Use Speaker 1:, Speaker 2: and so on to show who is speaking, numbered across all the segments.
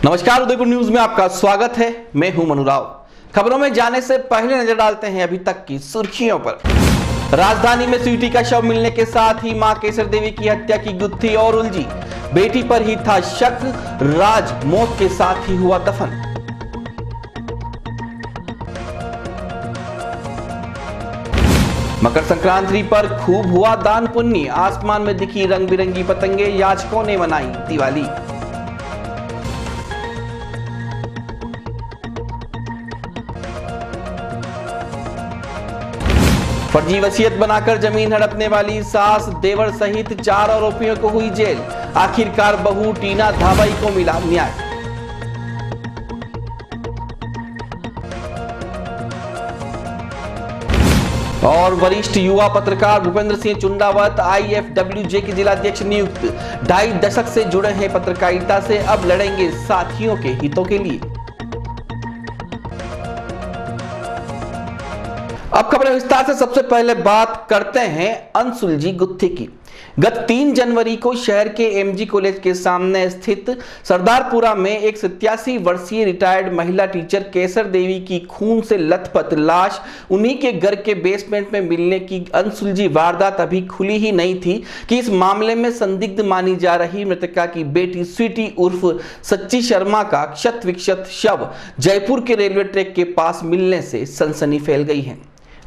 Speaker 1: नमस्कार, उदयपुर न्यूज में आपका स्वागत है। मैं हूं मनुराव। खबरों में जाने से पहले नजर डालते हैं अभी तक की सुर्खियों पर। राजधानी में स्वीटी का शव मिलने के साथ ही मां केसर देवी की हत्या की गुत्थी और उलझी। बेटी पर ही था शक, राज मौत के साथ ही हुआ दफन। मकर संक्रांति पर खूब हुआ दान पुण्य। आसमान में दिखी रंग बिरंगी पतंगे, याचकों ने मनाई दिवाली। फर्जी वसीयत बनाकर जमीन हड़पने वाली सास, देवर सहित 4 आरोपियों को हुई जेल। आखिरकार बहू टीना धाबाई को मिला न्याय। और वरिष्ठ युवा पत्रकार भूपेंद्र सिंह चुंडावत IFWJ के जिलाध्यक्ष नियुक्त। 2.5 दशक से जुड़े हैं पत्रकारिता से, अब लड़ेंगे साथियों के हितों के लिए। अब खबरें विस्तार से। सबसे पहले बात करते हैं अनसुलझी गुत्थी की। गत 3 जनवरी को शहर के MG कॉलेज के सामने स्थित सरदारपुरा में एक 87 वर्षीय रिटायर्ड महिला टीचर केसर देवी की खून से लथपथ लाश उन्हीं के घर के बेसमेंट में मिलने की अनसुलझी वारदात अभी खुली ही नहीं थी कि इस मामले में संदिग्ध मानी जा रही मृतका की बेटी स्वीटी उर्फ सच्ची शर्मा का क्षत विक्षत शव जयपुर के रेलवे ट्रैक के पास मिलने से सनसनी फैल गई है।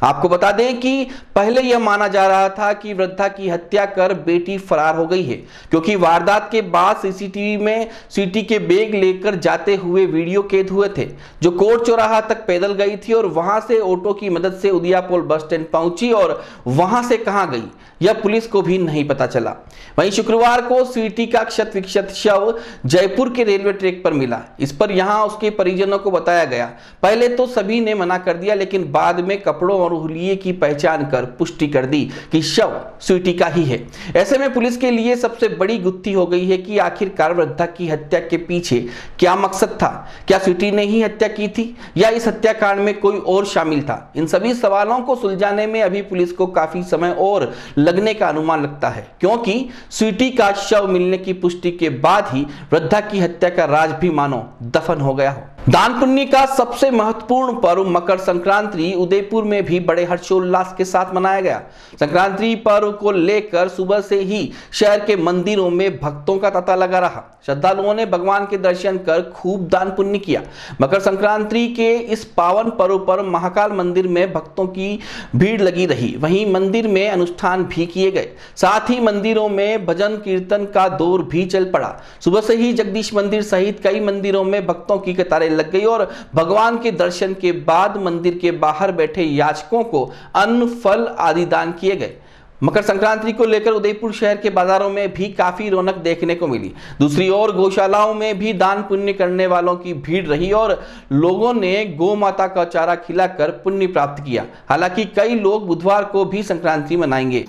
Speaker 1: आपको बता दें कि पहले यह माना जा रहा था कि वृद्धा की हत्या कर बेटी फरार हो गई है, क्योंकि वारदात के बाद CCTV में स्वीटी के बैग लेकर जाते हुए वीडियो कैद हुए थे, जो कोर्ट चौराहा तक पैदल गई थी और वहां से ऑटो की मदद से उदियापुर बस स्टैंड पहुंची और वहां से कहां गई यह पुलिस को भी नहीं पता चला। वहीं शुक्रवार को स्वीटी का क्षत विक्षत शव जयपुर के रेलवे ट्रैक पर मिला। इस पर यहां उसके परिजनों को बताया गया। पहले तो सभी ने मना कर दिया, लेकिन बाद में कपड़ों और हुलिये की पहचान कर पुष्टि कर दी कि शव स्वीटी का ही है। ऐसे में पुलिस के लिए सबसे बड़ी गुत्थी हो गई है कि आखिरकार वृद्धा की हत्या के पीछे क्या मकसद था। क्या स्वीटी ने ही हत्या की थी या इस हत्याकांड में कोई और शामिल था? इन सभी सवालों को सुलझाने में अभी पुलिस को काफी समय और लगने का अनुमान लगता है, क्योंकि स्वीटी का शव मिलने की पुष्टि के बाद ही वृद्धा की हत्या का राज भी मानो दफन हो गया हो। दान पुण्य का सबसे महत्वपूर्ण पर्व मकर संक्रांति उदयपुर में भी बड़े हर्षोल्लास के साथ मनाया गया। संक्रांति पर्व को लेकर सुबह से ही शहर के मंदिरों में भक्तों का तांता लगा रहा। श्रद्धालुओं ने भगवान के दर्शन कर खूब दान पुण्य किया। मकर संक्रांति के इस पावन पर्व पर महाकाल मंदिर में भक्तों की भीड़ लगी रही। वहीं मंदिर में अनुष्ठान भी किए गए, साथ ही मंदिरों में भजन कीर्तन का दौर भी चल पड़ा। सुबह से ही जगदीश मंदिर सहित कई मंदिरों में भक्तों की कतारें लग गई और भगवान के दर्शन के बाद मंदिर के बाहर बैठे याचकों को अन्न, फल आदि दान किए गए। मकर संक्रांति को लेकर उदयपुर शहर के बाजारों में भी काफी रौनक देखने को मिली। दूसरी ओर गौशालाओं में भी दान पुण्य करने वालों की भीड़ रही और लोगों ने गौ माता का चारा खिलाकर पुण्य प्राप्त किया। हालांकि कई लोग बुधवार को भी संक्रांति मनाएंगे।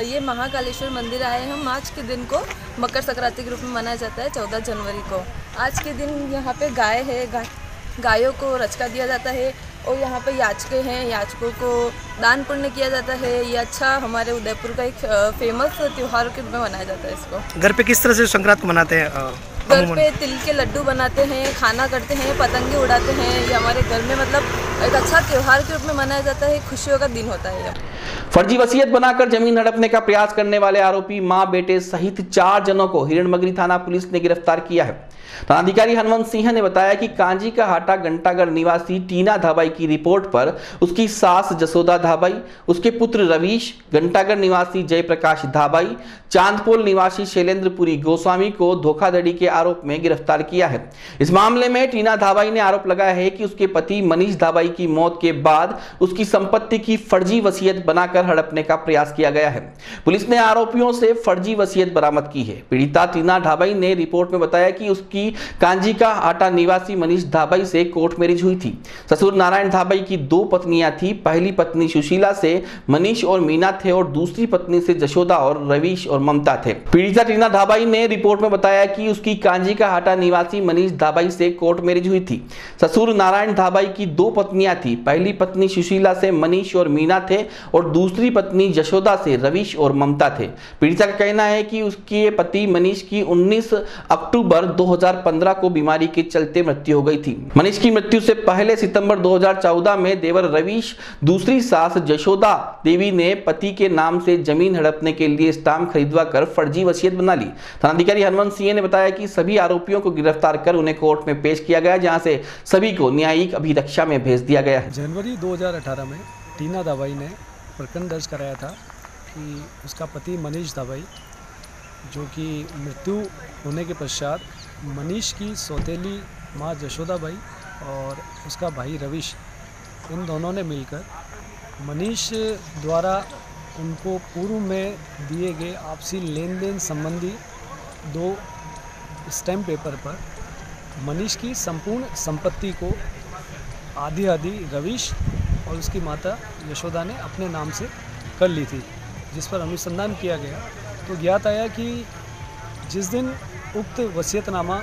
Speaker 2: ये महाकालेश्वर मंदिर आए हम आज के दिन को मकर संक्रांति के रूप में मनाया जाता है 14 जनवरी को। आज के दिन यहाँ पे गाय है, गायों को रचका दिया जाता है और यहाँ पे याचके हैं, याचकों को दान पुण्य किया जाता है। ये अच्छा हमारे उदयपुर का एक फेमस त्यौहार के रूप में मनाया जाता है इसको।
Speaker 3: घर पे किस तरह से संक्रांत को मनाते हैं?
Speaker 2: घर पे तिल के लड्डू बनाते हैं, खाना करते हैं, पतंगे उड़ाते हैं। ये हमारे घर में मतलब एक अच्छा त्योहार के रूप में मनाया जाता है, खुशियों का दिन होता है।
Speaker 1: फर्जी वसीयत बनाकर जमीन हड़पने का प्रयास करने वाले आरोपी मां, बेटे सहित 4 जनों को हिरणमगरी थाना पुलिस ने गिरफ्तार किया है। थानाधिकारी हनुमंत सिंह ने बताया कि कांजी का हाटा घंटागढ़ निवासी टीना धाबाई की रिपोर्ट पर उसकी सास जसोदा धाबाई, उसके पुत्र रवीश, घंटागढ़ निवासी जयप्रकाश धाबाई, चांदपोल निवासी शैलेंद्रपुरी गोस्वामी को धोखाधड़ी के आरोप में गिरफ्तार किया है। इस मामले में टीना धाबाई ने आरोप लगाया है कि उसके पति मनीष धाबाई की मौत के बाद उसकी संपत्ति की फर्जी वसीयत बनाकर हड़पने का प्रयास किया गया है। पुलिस ने आरोपियों से फर्जी वसीयत बरामद की है। पीड़िता टीना धाबाई ने रिपोर्ट में बताया कि उसकी कांजी का आटा निवासी मनीष धाबाई से कोर्ट मैरिज हुई थी। ससुर नारायण धाबाई की 2 पत्नियां थी। पहली पत्नी सुशीला से मनीष और मीना थे और दूसरी पत्नी से जशोदा और रवीश और ममता थे। पीड़िता टीना धाबाई ने रिपोर्ट में बताया कि उसकी कांजी का हाटा निवासी मनीष धाबाई से कोर्ट मैरिज हुई थी। ससुर नारायण धाबाई की 2 पत्नियां थी। पहली पत्नी सुशीला से मनीष और मीना थे और दूसरी पत्नी जशोदा से रवीश और ममता थे। पीड़िता का कहना है कि उसके पति मनीष की 19 अक्टूबर 2015 को बीमारी के चलते मृत्यु हो गई थी। मनीष की मृत्यु से पहले सितंबर 2014 में देवर रवीश दूसरी सास जशोदा देवी ने पति के नाम से जमीन हड़पने के लिए स्टाम्प खरीदवा कर फर्जी वसीयत बना ली। थानाधिकारी हनुमंत सिंह ने बताया कि सभी आरोपियों को गिरफ्तार कर उन्हें कोर्ट में पेश किया गया, जहां से सभी को न्यायिक अभिरक्षा में भेज दिया गया है।
Speaker 4: जनवरी 2018 में टीना धाबाई ने प्रकरण दर्ज कराया था कि उसका पति मनीष धाबाई, जो कि मृत्यु होने के पश्चात मनीष की सौतेली माँ जशोदाबाई और उसका भाई रवीश, इन दोनों ने मिलकर मनीष द्वारा उनको पूर्व में दिए गए आपसी लेन देन संबंधी 2 स्टैम्प पेपर पर मनीष की संपूर्ण संपत्ति को आधी रवीश और उसकी माता यशोदा ने अपने नाम से कर ली थी। जिस पर अनुसंधान किया गया तो ज्ञात आया कि जिस दिन उक्त वसीयतनामा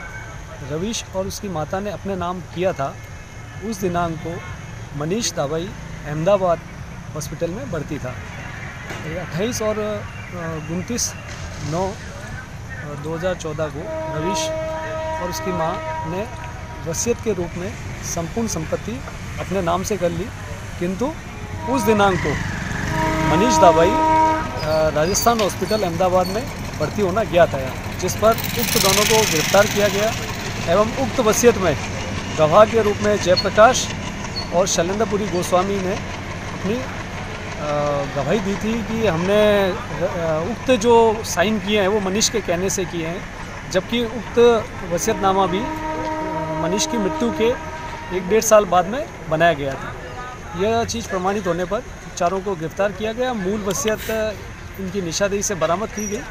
Speaker 4: रवीश और उसकी माता ने अपने नाम किया था, उस दिनांक को मनीष धाबाई अहमदाबाद हॉस्पिटल में भर्ती था। 28 और 29/9/2014 को रवीश और उसकी मां ने वसीयत के रूप में संपूर्ण संपत्ति अपने नाम से कर ली, किंतु उस दिनांक को मनीष धाबाई राजस्थान हॉस्पिटल अहमदाबाद में भर्ती होना ज्ञात आया, जिस पर उक्त दोनों को गिरफ्तार किया गया एवं उक्त वसीयत में गवाह के रूप में जयप्रकाश और शैलेंद्रपुरी गोस्वामी ने अपनी गवाही दी थी कि हमने उक्त जो साइन किए हैं वो मनीष के कहने से किए हैं, जबकि उक्त वसीयतनामा भी मनीष की मृत्यु के 1-1.5 साल बाद में बनाया गया था। यह चीज़ प्रमाणित होने पर चारों को गिरफ्तार किया गया। मूल वसीयत इनकी निशादेही से बरामद की गई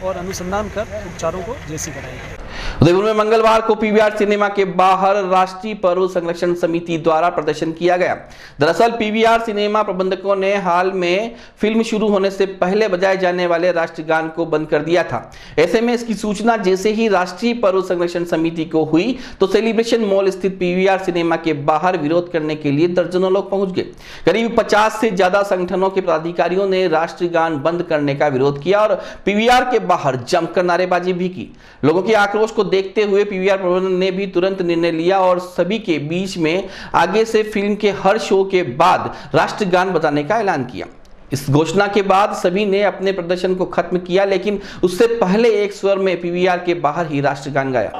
Speaker 4: और अनुसंधान कर चारों को जेसी कराया गया।
Speaker 1: उदयपुर में मंगलवार को पीवीआर सिनेमा के बाहर राष्ट्रीय पर्व संरक्षण समिति द्वारा प्रदर्शन किया गया। दरअसल पीवीआर सिनेमा प्रबंधकों ने हाल में फिल्म शुरू होने से पहले बजाए जाने वाले राष्ट्रगान को बंद कर दिया था। ऐसे में इसकी सूचना जैसे ही राष्ट्रीय पर्व संरक्षण समिति को हुई तो सेलिब्रेशन मॉल स्थित पीवीआर सिनेमा के बाहर विरोध करने के लिए दर्जनों लोग पहुंच गए। करीब 50 से ज्यादा संगठनों के पदाधिकारियों ने राष्ट्रगान बंद करने का विरोध किया और पीवीआर के बाहर जमकर नारेबाजी भी की। लोगों के आक्रोश को देखते हुए पीवीआर प्रबंधन ने भी तुरंत निर्णय लिया और सभी के बीच में आगे से फिल्म के हर शो के बाद राष्ट्रगान बजाने का ऐलान किया। इस घोषणा के बाद सभी ने अपने प्रदर्शन को खत्म किया, लेकिन उससे पहले एक स्वर में पीवीआर के बाहर ही राष्ट्रगान गाया।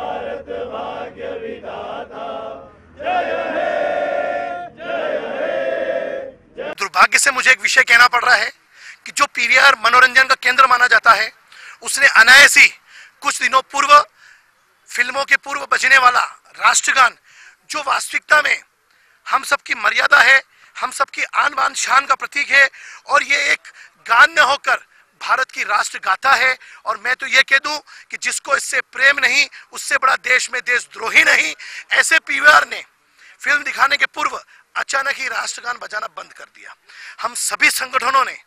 Speaker 3: दुर्भाग्य से मुझे एक विषय कहना पड़ रहा है कि जो पीवीआर मनोरंजन का केंद्र माना जाता है, उसने अनायास ही कुछ दिनों पूर्व फिल्मों के पूर्व बजने वाला राष्ट्रगान, जो वास्तविकता में हम सबकी मर्यादा है, हम सबकी आन बान शान का प्रतीक है, और ये एक गान न होकर भारत की राष्ट्र गाथा है। और मैं तो ये कह दूं कि जिसको इससे प्रेम नहीं, उससे बड़ा देश में देशद्रोही नहीं। ऐसे पीवीआर ने फिल्म दिखाने के पूर्व अचानक ही राष्ट्रगान बजाना बंद कर दिया। हम सभी संगठनों ने,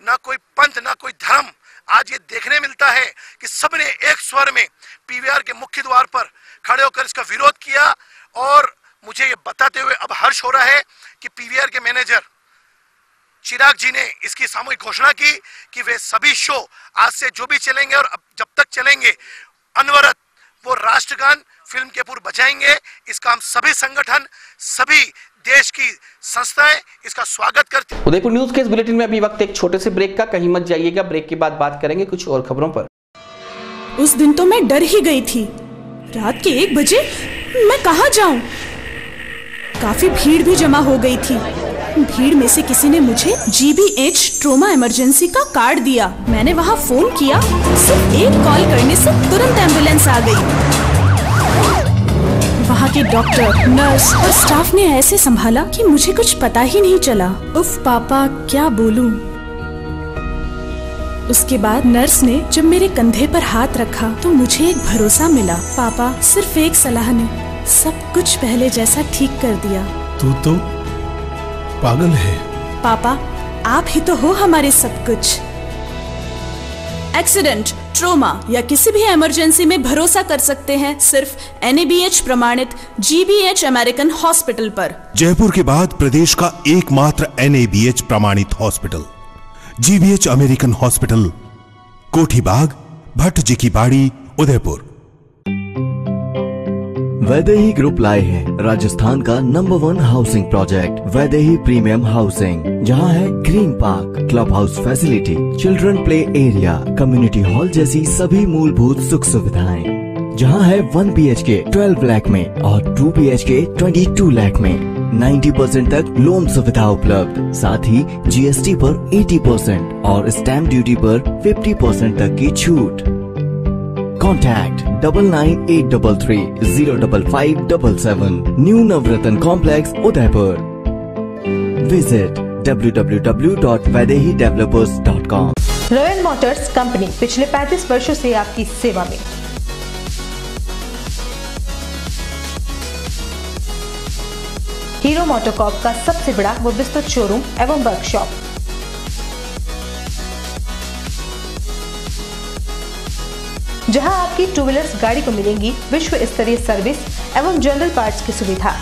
Speaker 3: ना कोई पंथ ना कोई धर्म, आज ये देखने मिलता है कि सबने एक स्वर में पीवीआर के मुख्य द्वार पर खड़े होकर इसका विरोध किया। और मुझे ये बताते हुए अब हर्ष हो रहा है कि पीवीआर के मैनेजर चिराग जी ने इसकी सामूहिक घोषणा की कि वे सभी शो आज से जो भी चलेंगे और अब जब तक चलेंगे अनवरत वो राष्ट्रगान फिल्म के पूर्व बजाएंगे। इसका हम सभी संगठन, सभी देश की संस्थाएं इसका स्वागत करती हैं।
Speaker 1: उदयपुर न्यूज के इस बुलेटिन में अभी वक्त एक छोटे से ब्रेक का, कहीं मत जाइएगा। ब्रेक के बाद बात करेंगे कुछ और खबरों पर।
Speaker 5: उस दिन तो मैं डर ही गई थी। रात के 1 बजे मैं कहाँ जाऊं? काफी भीड़ भी जमा हो गई थी। भीड़ में से किसी ने मुझे GBH ट्रोमा इमरजेंसी का कार्ड दिया। मैंने वहाँ फोन किया, सिर्फ एक कॉल करने से तुरंत एम्बुलेंस आ गई। के डॉक्टर, नर्स और स्टाफ ने ऐसे संभाला कि मुझे कुछ पता ही नहीं चला। उफ पापा, क्या बोलूं। उसके बाद नर्स ने जब मेरे कंधे पर हाथ रखा तो मुझे एक भरोसा मिला। पापा, सिर्फ एक सलाह ने सब कुछ पहले जैसा ठीक कर दिया।
Speaker 3: तू तो पागल है।
Speaker 5: पापा, आप ही तो हो हमारे सब कुछ। एक्सीडेंट, ट्रोमा या किसी भी इमरजेंसी में भरोसा कर सकते हैं सिर्फ NABH प्रमाणित GBH अमेरिकन हॉस्पिटल पर।
Speaker 6: जयपुर के बाद प्रदेश का एकमात्र NABH प्रमाणित हॉस्पिटल GBH अमेरिकन हॉस्पिटल, कोठी बाग, भट्ट जी की बाड़ी, उदयपुर।
Speaker 7: वैदेही ग्रुप लाए हैं राजस्थान का number 1 housing project Vaidehi premium housing, जहां है green park, club house facility, children play area, community hall जैसी सभी मूलभूत सुख सुविधाएं, जहां है 1 BHK 12 लाख में और 2 BHK 22 लाख में 90% तक लोन सुविधा उपलब्ध, साथ ही GST पर 80% और स्टैम्प ड्यूटी पर 50% तक की छूट। Contact 9983305577 new Navratna complex, Udaipur. Visit www.vaidehidevelopers.com।
Speaker 8: Royal motors company पिछले 35 वर्षों से आपकी सेवा में। हीरो मोटोकॉर्प का सबसे बड़ा व विस्तृत शोरूम एवं वर्कशॉप, जहां आपकी 2 व्हीलर्स गाड़ी को मिलेंगी विश्व स्तरीय सर्विस एवं जनरल पार्ट्स की सुविधा।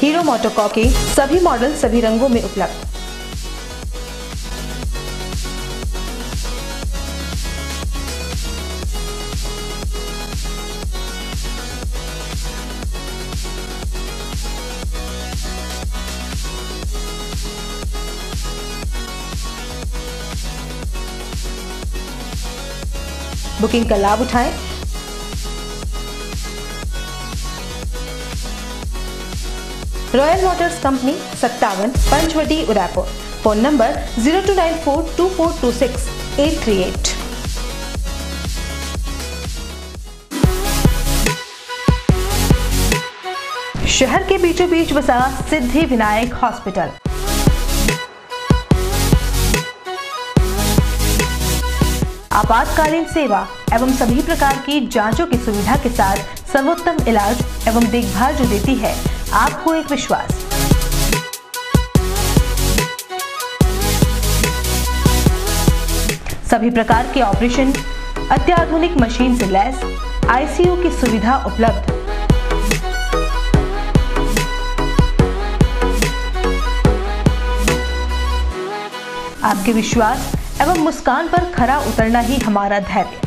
Speaker 8: हीरो मोटोकॉर्प के सभी मॉडल सभी रंगों में उपलब्ध। बुकिंग का लाभ उठाएं। Royal motors company 57 Panchvati, Udaipur. Phone number 02942426-838। शहर के बीचों बीच बसा सिद्धि विनायक हॉस्पिटल। आपातकालीन सेवा एवं सभी प्रकार की जांचों की सुविधा के साथ सर्वोत्तम इलाज एवं देखभाल जो देती है आपको एक विश्वास। सभी प्रकार के ऑपरेशन, अत्याधुनिक मशीन से लैस ICU की सुविधा उपलब्ध। आपके विश्वास एवं मुस्कान पर खरा उतरना ही हमारा धैर्य।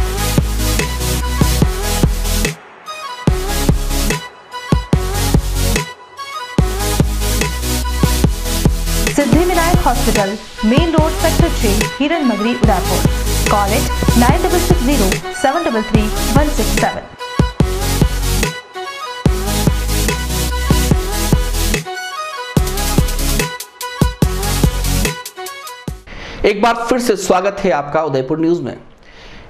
Speaker 8: Siddhi Vinayak hospital, main road, sector 6, Hiran मगरी, उदयपुर। Call it 9660-733-167।
Speaker 1: एक बार फिर से स्वागत है आपका उदयपुर न्यूज में।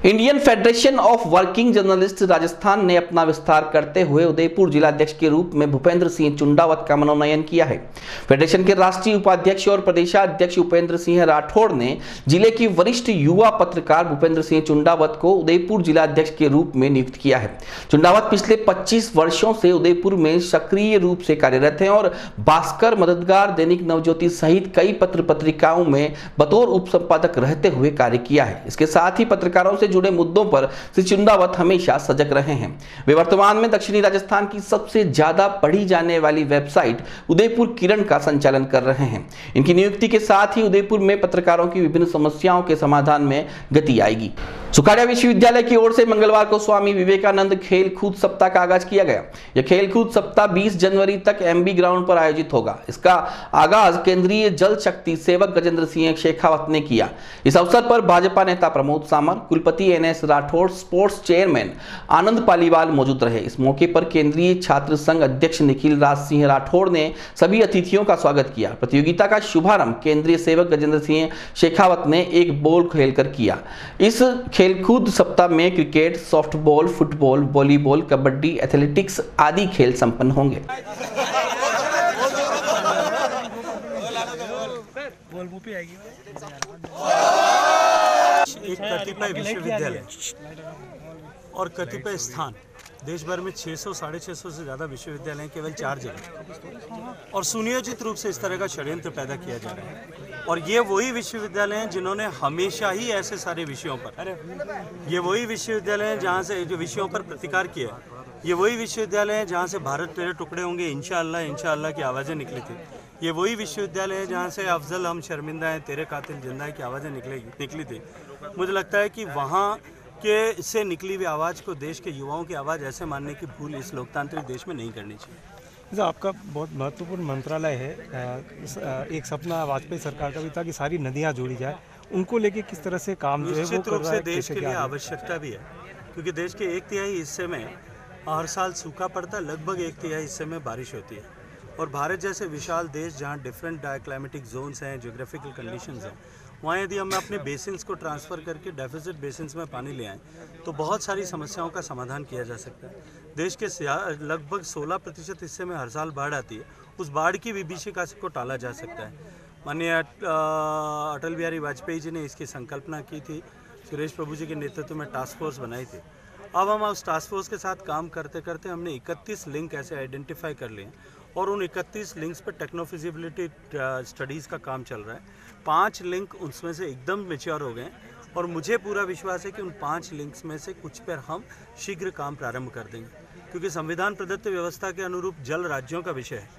Speaker 1: Indian federation of working journalist Rajasthan ने अपना विस्तार करते हुए उदयपुर जिलाध्यक्ष के रूप में भूपेंद्र सिंह चुंडावत का मनोनयन किया है। फेडरेशन के राष्ट्रीय उपाध्यक्ष और प्रदेशाध्यक्ष उपेंद्र सिंह राठौड़ ने जिले के वरिष्ठ युवा पत्रकार भूपेंद्र सिंह चुंडावत को उदयपुर जिलाध्यक्ष के रूप में नियुक्त किया है। चुंडावत पिछले 25 वर्षों से उदयपुर में सक्रिय रूप से कार्यरत हैं और भास्कर, मददगार, दैनिक नवज्योति सहित कई पत्र पत्रिकाओं में बतौर उप संपादक रहते हुए कार्य किया है। इसके साथ ही पत्रकारों से जुड़े मुद्दों पर श्री चुंडावत हमेशा सजग रहे हैं। वे वर्तमान में दक्षिणी राजस्थान की सबसे ज्यादा पढ़ी जाने वाली वेबसाइट उदयपुर किरण का संचालन कर रहे हैं। इनकी नियुक्ति के साथ ही उदयपुर में पत्रकारों की विभिन्न समस्याओं के समाधान में गति आएगी। सुखाड़िया विश्वविद्यालय की ओर से मंगलवार को स्वामी विवेकानंद खेल कूद सप्ताह का आगाज किया गया। यह खेल कूद सप्ताह 20 जनवरी तक एमबी ग्राउंड पर आयोजित होगा। इसका आगाज केंद्रीय जल शक्ति सेवक गजेंद्र सिंह शेखावत ने किया। इस अवसर पर भाजपा नेता प्रमोद सामर, कुलपति एनएस राठौड़, स्पोर्ट्स चेयरमैन आनंद पालीवाल मौजूद रहे। इस मौके पर केंद्रीय छात्र संघ अध्यक्ष निखिल राज सिंह राठौड़ ने सभी अतिथियों का स्वागत किया। प्रतियोगिता का शुभारंभ केंद्रीय सेवक गजेंद्र सिंह शेखावत ने एक बॉल खेलकर किया। इस खेलकूद सप्ताह में cricket, softball, football, volleyball, kabaddi, athletics आदि खेल संपन्न होंगे।
Speaker 9: एक कतिपय विश्वविद्यालय और कतिपय स्थान, देश भर में 600-650 से ज़्यादा विश्वविद्यालय हैं, केवल 4 जगह, और सुनियोजित रूप से इस तरह का षड्यंत्र पैदा किया जा रहा है। और ये वही विश्वविद्यालय हैं जिन्होंने हमेशा ही ऐसे सारे विषयों पर, ये वही विश्वविद्यालय हैं जहाँ से जो विषयों पर प्रतिकार किया, ये वही विश्वविद्यालय हैं जहाँ से भारत तेरे टुकड़े होंगे इंशाअल्लाह इंशाअल्लाह की आवाज़ें निकली थी। ये वही विश्वविद्यालय है जहाँ से अफजल हम शर्मिंदा हैं तेरे कातिल जिंदा है की आवाज़ें निकली थी। मुझे लगता है कि वहाँ के से निकली हुई आवाज़ को देश के युवाओं की आवाज़ ऐसे मानने की भूल इस लोकतांत्रिक देश में नहीं करनी चाहिए।
Speaker 10: आपका बहुत महत्वपूर्ण मंत्रालय है। एक सपना वाजपेयी सरकार का भी था कि सारी नदियाँ जोड़ी जाए, उनको लेके किस तरह से काम जो है वो कर रहा है?
Speaker 9: देश के लिए आवश्यकता भी है, क्योंकि देश के 1/3 हिस्से में हर साल सूखा पड़ता है, लगभग 1/3 हिस्से में बारिश होती है। और भारत जैसे विशाल देश जहाँ डिफरेंट क्लाइमेटिक जोन्स हैं, ज्योग्राफिकल कंडीशंस हैं, वहाँ यदि हम अपने बेसिन्स को ट्रांसफ़र करके डेफिसिट बेसिन्स में पानी ले आएँ तो बहुत सारी समस्याओं का समाधान किया जा सकता है। देश के लगभग 16% हिस्से में हर साल बाढ़ आती है, उस बाढ़ की विभीषिका को टाला जा सकता है। माननीय अटल बिहारी वाजपेयी जी ने इसकी संकल्पना की थी, सुरेश प्रभु जी के नेतृत्व में टास्क फोर्स बनाई थी। अब हम उस टास्क फोर्स के साथ काम करते करते हमने 31 लिंक ऐसे आइडेंटिफाई कर लिए और उन 31 लिंक्स पर टेक्नोफिजिबिलिटी स्टडीज़ का काम चल रहा है। 5 लिंक उसमें से एकदम मैच्योर हो गए और मुझे पूरा विश्वास है कि उन 5 लिंक्स में से कुछ पर हम शीघ्र काम प्रारंभ कर देंगे, क्योंकि संविधान प्रदत्त व्यवस्था के अनुरूप जल राज्यों का विषय है।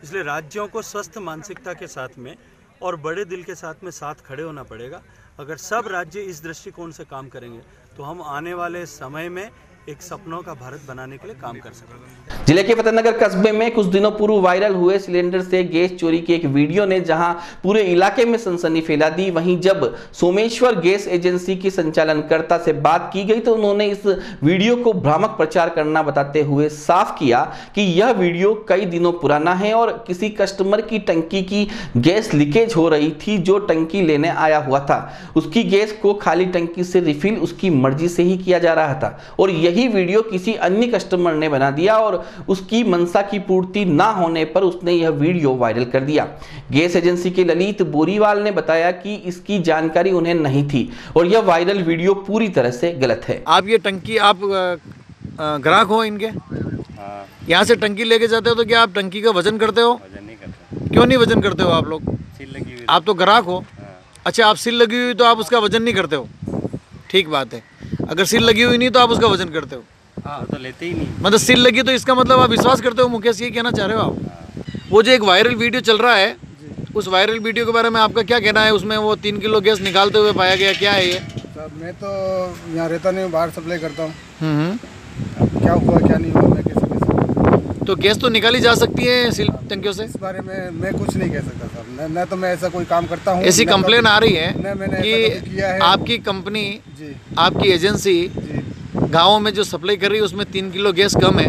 Speaker 9: इसलिए राज्यों को स्वस्थ मानसिकता के साथ में और बड़े दिल के साथ में साथ खड़े होना पड़ेगा। अगर सब राज्य इस दृष्टिकोण से काम करेंगे तो हम आने वाले समय में एक सपनों का भारत बनाने के लिए काम कर सकेंगे।
Speaker 1: जिले के फतेहनगर कस्बे में कुछ दिनों पूर्व वायरल हुए सिलेंडर से गैस चोरी की एक वीडियो ने जहां पूरे इलाके में सनसनी फैला दी, वहीं जब सोमेश्वर गैस एजेंसी की संचालनकर्ता से बात की गई तो उन्होंने इस वीडियो को भ्रामक प्रचार करना बताते हुए साफ किया कि यह वीडियो कई दिनों पुराना है और किसी कस्टमर की टंकी की गैस लीकेज हो रही थी। जो टंकी लेने आया हुआ था उसकी गैस को खाली टंकी से रिफिल उसकी मर्जी से ही किया जा रहा था और यही वीडियो किसी अन्य कस्टमर ने बना दिया और उसकी मनसा की पूर्ति ना होने पर उसने यह वीडियो वायरल कर दिया। गैस एजेंसी के ललित बोरीवाल ने बताया कि इसकी जानकारी उन्हें नहीं थी और यह वायरल वीडियो पूरी तरह से गलत है।
Speaker 11: आप ये टंकी, आप ग्राहक हो इनके? यहाँ से टंकी लेके जाते हो तो क्या आप टंकी का वजन करते हो?
Speaker 12: वजन नहीं करते।
Speaker 11: क्यों नहीं वजन करते हो आप लोग?
Speaker 12: सील लगी हुई।
Speaker 11: आप तो ग्राहक हो। अच्छा, आप सील लगी हुई तो आप उसका वजन नहीं करते हो? ठीक बात है। अगर सील लगी हुई नहीं तो आप उसका वजन करते हो?
Speaker 12: हाँ, तो लेते ही नहीं।
Speaker 11: मतलब सील लगी तो इसका मतलब आप विश्वास करते हो मुकेश, ये कहना चाह रहे हो आप? वो जो एक वायरल वीडियो चल रहा है, उस वायरल वीडियो के बारे में आपका क्या कहना है? उसमें वो 3 किलो गैस निकालते हुए पाया गया, क्या है ये?
Speaker 13: मैं तो यहाँ रहता नहीं, बाहर सप्लाई करता हूँ। क्या हुआ क्या नहीं हुआ मैं कैसे
Speaker 11: तो गैस तो निकाली जा सकती है सील टंकियों से?
Speaker 13: इस बारे में मैं कुछ नहीं कह सकता सर, न तो मैं ऐसा कोई काम करता हूँ।
Speaker 11: ऐसी कंप्लेन आ रही है
Speaker 13: कि
Speaker 11: कि आपकी कंपनी, आपकी एजेंसी गाँवों में जो सप्लाई कर रही है उसमें 3 किलो गैस कम है।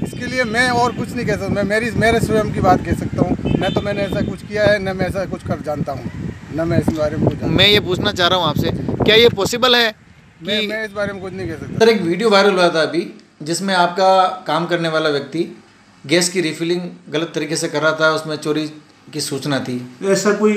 Speaker 13: इसके लिए मैं और कुछ नहीं कह सकता, मैं मेरे स्वयं की बात कह सकता हूँ। न तो मैंने ऐसा कुछ किया है, न मैं ऐसा कुछ कर जानता हूँ, न मैं इस बारे में कुछ।
Speaker 11: मैं ये पूछना चाह रहा हूँ आपसे, क्या ये पॉसिबल है कि
Speaker 13: मैं इस बारे में कुछ नहीं कह सकता।
Speaker 11: सर, एक वीडियो वायरल हुआ था अभी जिसमें आपका काम करने वाला व्यक्ति गैस की रिफिलिंग गलत तरीके से कर रहा था, उसमें चोरी की सूचना थी।
Speaker 14: ऐसा कोई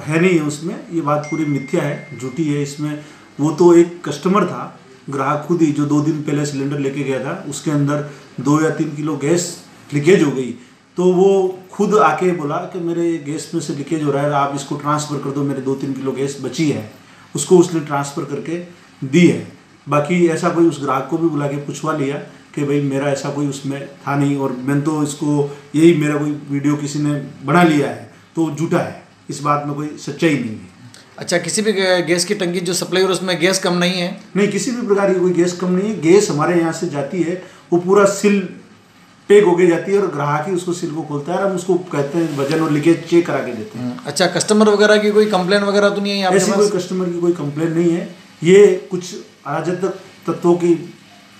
Speaker 14: है नहीं है उसमें, ये बात पूरी मिथ्या है, झूठी है। इसमें वो तो एक कस्टमर था, ग्राहक खुद ही, जो 2 दिन पहले सिलेंडर लेके गया था, उसके अंदर 2 या 3 किलो गैस लीकेज हो गई। तो वो खुद आके बोला कि मेरे गैस में से लीकेज हो रहा है, आप इसको ट्रांसफ़र कर दो, मेरे 2-3 किलो गैस बची है। उसको उसने ट्रांसफ़र करके दी है। बाकी ऐसा कोई उस ग्राहक को भी बुला के पूछवा लिया कि भाई मेरा ऐसा कोई उसमें था नहीं और मैंने तो इसको यही मेरा कोई वीडियो किसी ने बना लिया है, तो झूठा है, इस बात में कोई सच्चाई नहीं है।
Speaker 11: अच्छा, किसी भी गैस की टंकी जो सप्लाई हो उसमें गैस कम नहीं है?
Speaker 14: नहीं, किसी भी प्रकार की कोई गैस कम नहीं है। गैस हमारे यहाँ से जाती है, वो पूरा सिल पैक होके जाती है और ग्राहक ही उसको सिल को खोलता है और हम उसको कहते हैं वजन और लीकेज चेक करा के देते हैं।
Speaker 11: अच्छा, कस्टमर वगैरह की कोई कंप्लेन वगैरह तो नहीं है यहाँ पे?
Speaker 14: ऐसी कोई कस्टमर की कोई कंप्लेन नहीं है। ये कुछ अराजक तत्वों की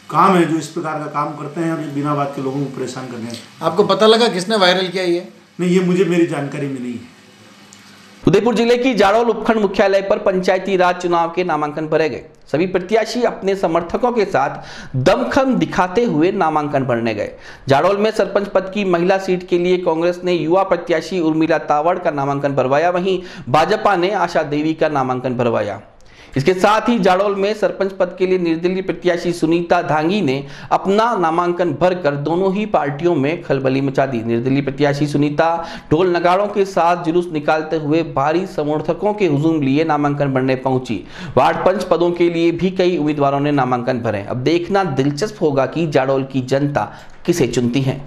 Speaker 14: काम है जो इस प्रकार का काम करते हैं और बिना बात के लोगों को परेशान करते हैं।
Speaker 11: आपको पता लगा किसने वायरल किया ये?
Speaker 14: नहीं, ये मुझे मेरी जानकारी में नहीं है।
Speaker 1: उदयपुर जिले की जाडौल उपखंड मुख्यालय पर पंचायती राज चुनाव के नामांकन भरे गए। सभी प्रत्याशी अपने समर्थकों के साथ दमखम दिखाते हुए नामांकन भरने गए। जाडौल में सरपंच पद की महिला सीट के लिए कांग्रेस ने युवा प्रत्याशी उर्मिला तावड़ का नामांकन भरवाया, वहीं भाजपा ने आशा देवी का नामांकन भरवाया। इसके साथ ही जाडौल में सरपंच पद के लिए निर्दलीय प्रत्याशी सुनीता धांगी ने अपना नामांकन भरकर दोनों ही पार्टियों में खलबली मचा दी। निर्दलीय प्रत्याशी सुनीता ढोल नगाड़ों के साथ जुलूस निकालते हुए भारी समर्थकों के हुजूम लिए नामांकन भरने पहुंची। वार्ड पंच पदों के लिए भी कई उम्मीदवारों ने नामांकन भरे। अब देखना दिलचस्प होगा कि जाडौल की जनता किसे चुनती है।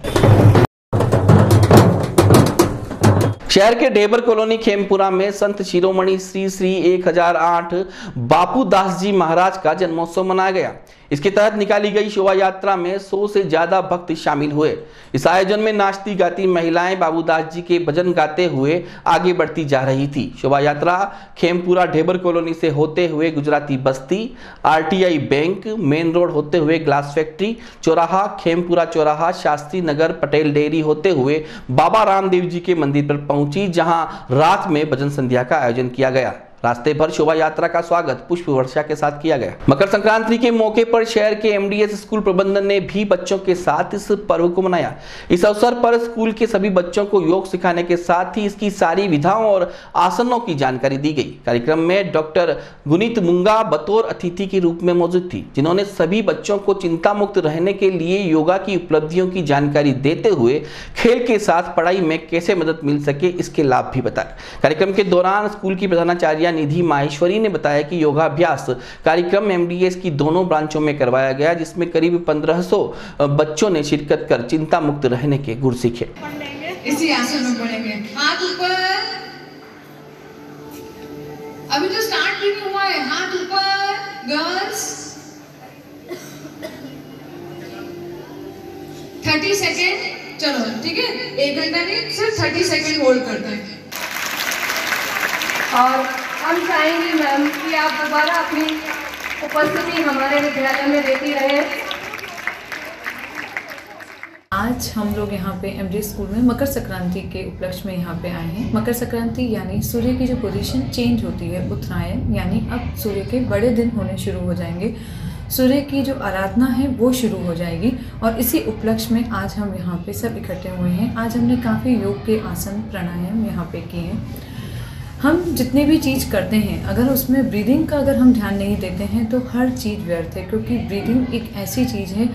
Speaker 1: शहर के ढेबर कॉलोनी खेमपुरा में संत शिरोमणि श्री श्री 1008 बापू दास जी महाराज का जन्मोत्सव मनाया गया। इसके तहत निकाली गई शोभा यात्रा में 100 से ज्यादा भक्त शामिल हुए। इस आयोजन में नाचती गाती महिलाएं बाबूदास जी के भजन गाते हुए आगे बढ़ती जा रही थी। शोभा यात्रा खेमपुरा ढेबर कॉलोनी से होते हुए गुजराती बस्ती, RTI बैंक, मेन रोड होते हुए ग्लास फैक्ट्री चौराहा, खेमपुरा चौराहा, शास्त्री नगर, पटेल डेयरी होते हुए बाबा रामदेव जी के मंदिर पर पहुंची, जहां रात में भजन संध्या का आयोजन किया गया। रास्ते भर शोभा यात्रा का स्वागत पुष्प वर्षा के साथ किया गया। मकर संक्रांति के मौके पर शहर के MDS स्कूल प्रबंधन ने भी बच्चों के साथ इस पर्व को मनाया। इस अवसर पर स्कूल के सभी बच्चों को योग सिखाने के साथ ही इसकी सारी विधाओं और आसनों की जानकारी दी गई। कार्यक्रम में डॉक्टर गुनीत मुंगा बतौर अतिथि के रूप में मौजूद थी, जिन्होंने सभी बच्चों को चिंता मुक्त रहने के लिए योगा की उपलब्धियों की जानकारी देते हुए खेल के साथ पढ़ाई में कैसे मदद मिल सके इसके लाभ भी बताए। कार्यक्रम के दौरान स्कूल की प्रधानाचार्य निधि माहेश्वरी ने बताया कि योगाभ्यास कार्यक्रम MDS की दोनों ब्रांचों में करवाया गया, जिसमें करीब 1500 बच्चों ने शिरकत कर चिंता मुक्त रहने के गुर सीखे।
Speaker 15: इसी आसन में पढ़ेंगे, हाथ ऊपर। अभी तो स्टार्ट भी नहीं हुआ है, हाथ ऊपर गर्ल्स। 30 सेकेंड, चलो ठीक है, 1 घंटा नहीं, सिर्फ 30 सेकेंड होल्ड करते हैं।
Speaker 2: और हम चाहेंगे मैम कि आप दोबारा अपनी उपस्थिति हमारे विद्यालय में देती रहे।
Speaker 16: आज हम लोग यहाँ पे MDS स्कूल में मकर संक्रांति के उपलक्ष्य में यहाँ पे आए हैं। मकर संक्रांति यानी सूर्य की जो पोजीशन चेंज होती है, उत्तरायण, यानी अब सूर्य के बड़े दिन होने शुरू हो जाएंगे। सूर्य की जो आराधना है वो शुरू हो जाएगी और इसी उपलक्ष्य में आज हम यहाँ पे सब इकट्ठे हुए हैं। आज हमने काफ़ी योग के आसन प्राणायाम यहाँ पे किए हैं। हम जितनी भी चीज़ करते हैं, अगर उसमें ब्रीदिंग का अगर हम ध्यान नहीं देते हैं तो हर चीज़ व्यर्थ है, क्योंकि ब्रीदिंग एक ऐसी चीज़ है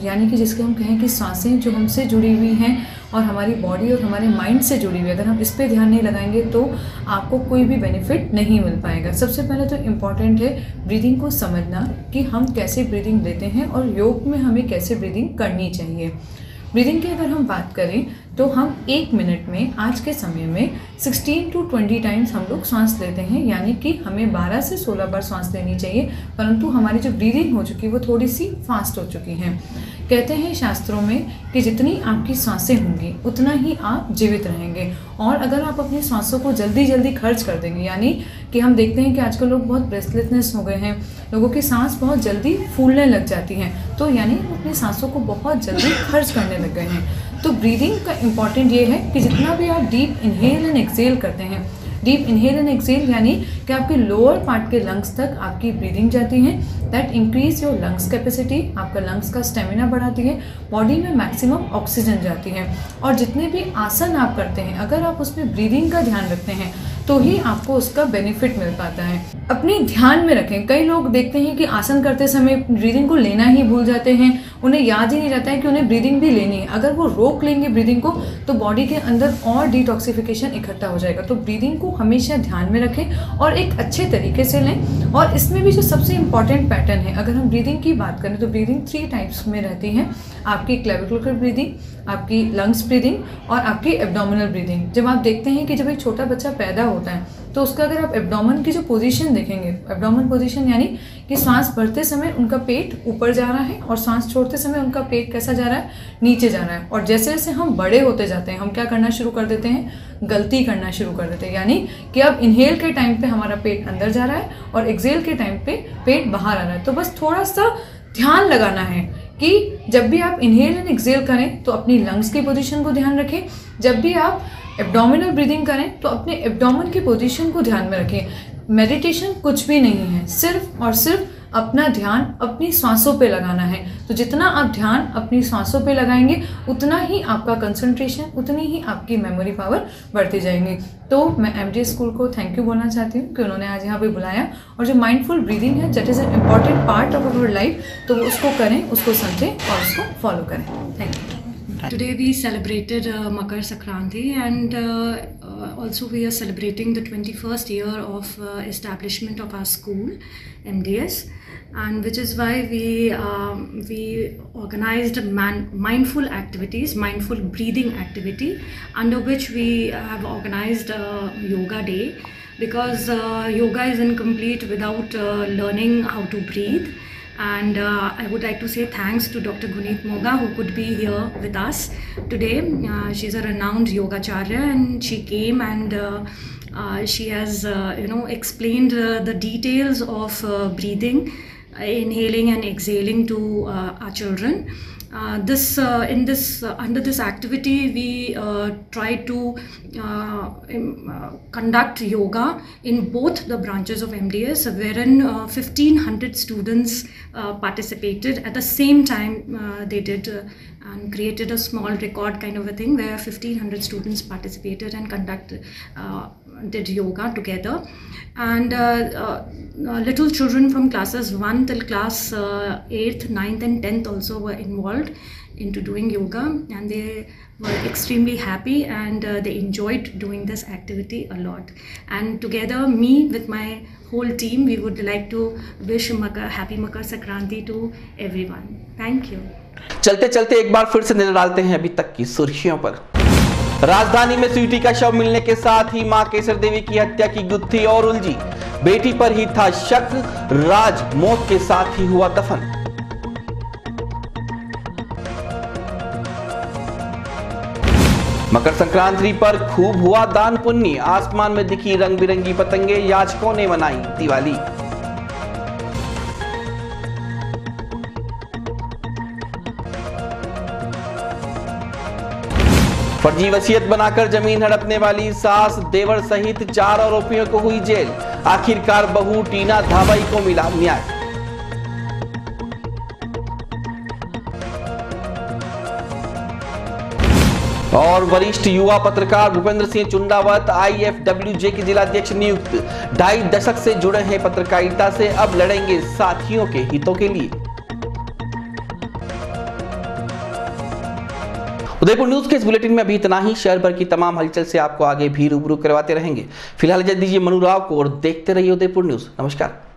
Speaker 16: यानी कि जिसके हम कहें कि सांसें जो हमसे जुड़ी हुई हैं और हमारी बॉडी और हमारे माइंड से जुड़ी हुई है। अगर हम इस पे ध्यान नहीं लगाएंगे तो आपको कोई भी बेनिफिट नहीं मिल पाएगा। सबसे पहले तो इम्पॉर्टेंट है ब्रीदिंग को समझना कि हम कैसे ब्रीदिंग लेते हैं और योग में हमें कैसे ब्रीदिंग करनी चाहिए। ब्रीदिंग की अगर हम बात करें तो हम 1 मिनट में आज के समय में 16 to 20 टाइम्स हम लोग सांस लेते हैं, यानी कि हमें 12 से 16 बार सांस लेनी चाहिए, परंतु हमारी जो ब्रीदिंग हो चुकी है वो थोड़ी सी फास्ट हो चुकी है। कहते हैं शास्त्रों में कि जितनी आपकी सांसें होंगी उतना ही आप जीवित रहेंगे, और अगर आप अपनी सांसों को जल्दी जल्दी खर्च कर देंगे, यानी कि हम देखते हैं कि आजकल लोग बहुत ब्रेथलेसनेस हो गए हैं, लोगों की सांस बहुत जल्दी फूलने लग जाती हैं, तो यानी अपनी सांसों को बहुत जल्दी खर्च करने लग गए हैं। तो ब्रीदिंग का इम्पॉर्टेंट ये है कि जितना भी आप डीप इनहेल एंड एक्सेल करते हैं, डीप इनहेल एंड एक्सेल यानी कि आपके लोअर पार्ट के लंग्स तक आपकी ब्रीदिंग जाती है, that increase your lungs capacity, आपका लंग्स का स्टेमिना बढ़ाती है, बॉडी में मैक्सिमम ऑक्सीजन जाती है। और जितने भी आसन आप करते हैं अगर आप उसमें ब्रीदिंग का ध्यान रखते हैं तो ही आपको उसका बेनिफिट मिल पाता है। अपने ध्यान में रखें, कई लोग देखते हैं कि आसन करते समय ब्रीदिंग को लेना ही भूल जाते हैं, उन्हें याद ही नहीं रहता है कि उन्हें ब्रीदिंग भी लेनी है। अगर वो रोक लेंगे ब्रीदिंग को तो बॉडी के अंदर और डिटॉक्सिफिकेशन इकट्ठा हो जाएगा। तो ब्रीदिंग को हमेशा ध्यान में रखें और एक अच्छे तरीके से लें। और इसमें भी जो सबसे इम्पॉर्टेंट पैटर्न है, अगर हम ब्रीदिंग की बात करें तो ब्रीदिंग 3 टाइप्स में रहती है, आपकी क्लेविकुलर ब्रीदिंग, आपकी लंग्स ब्रीदिंग और आपकी एब्डोमिनल ब्रीदिंग। जब आप देखते हैं कि जब एक छोटा बच्चा पैदा होता है तो उसका अगर आप एब्डोमेन की जो पोजीशन देखेंगे, एब्डोमेन पोजीशन यानी कि सांस भरते समय उनका पेट ऊपर जा रहा है और सांस छोड़ते समय उनका पेट कैसा जा रहा है, नीचे जा रहा है। और जैसे जैसे हम बड़े होते जाते हैं हम क्या करना शुरू कर देते हैं, गलती करना शुरू कर देते हैं। यानी कि अब इनहेल के टाइम पे हमारा पेट अंदर जा रहा है और एक्सेल के टाइम पे पेट बाहर आ रहा है। तो बस थोड़ा सा ध्यान लगाना है कि जब भी आप इनहेल एंड एक्सेल करें तो अपनी लंग्स की पोजीशन को ध्यान रखें। जब भी आप एब्डोमिनल ब्रीदिंग करें तो अपने एब्डोमेन की पोजीशन को ध्यान में रखें। मेडिटेशन कुछ भी नहीं है, सिर्फ और सिर्फ अपना ध्यान अपनी सांसों पे लगाना है। तो जितना आप ध्यान अपनी सांसों पे लगाएंगे उतना ही आपका कंसंट्रेशन, उतनी ही आपकी मेमोरी पावर बढ़ती जाएंगी। तो मैं एमडीएस स्कूल को थैंक यू बोलना चाहती हूँ कि उन्होंने आज यहाँ पे बुलाया और जो माइंडफुल ब्रीदिंग है that is an important part of our life, तो वो उसको करें, उसको समझें और उसको फॉलो करें। Thank you.
Speaker 17: Today we celebrated Makar Sankranti, and also we are celebrating the 21st year of establishment of our school, MDS, and which is why we organized mindful activities, mindful breathing activity, under which we have organized Yoga Day, because yoga is incomplete without learning how to breathe. And I would like to say thanks to Dr. Guneet Moga, who could be here with us today. She's a renowned yogacharya, and she came and she has explained the details of breathing, inhaling and exhaling to our children. Under this activity we try to conduct yoga in both the branches of MDS, wherein 1500 students participated at the same time. They did and created a small record kind of a thing where 1500 students participated and did yoga together. And little children from classes 1 till class 8th, 9th and 10th also were involved into doing yoga, and they were extremely happy, and they enjoyed doing this activity a lot. And together, me with my whole team, we would like to wish happy Makar Sankranti to everyone. Thank you.
Speaker 1: चलते चलते एक बार फिर से नजर डालते हैं अभी तक की सुर्खियों पर। राजधानी में स्वीटी का शव मिलने के साथ ही मां केसर देवी की हत्या की गुत्थी और उलझी। बेटी पर ही था शक, राज मौत के साथ ही हुआ दफन। मकर संक्रांति पर खूब हुआ दान पुण्य, आसमान में दिखी रंग बिरंगी पतंगे, याचकों ने मनाई दिवाली। फर्जी वसीयत बनाकर जमीन हड़पने वाली सास, देवर सहित 4 आरोपियों को हुई जेल। आखिरकार बहू टीना धाबाई को मिला न्याय। और वरिष्ठ युवा पत्रकार भूपेंद्र सिंह चुंडावत IFWJ के जिलाध्यक्ष नियुक्त। 2.5 दशक से जुड़े हैं पत्रकारिता से, अब लड़ेंगे साथियों के हितों के लिए। उदयपुर न्यूज के इस बुलेटिन में अभी इतना ही। शहर भर की तमाम हलचल से आपको आगे भी रूबरू करवाते रहेंगे। फिलहाल इजाजत दीजिए मनु राव को और देखते रहिए उदयपुर न्यूज। नमस्कार।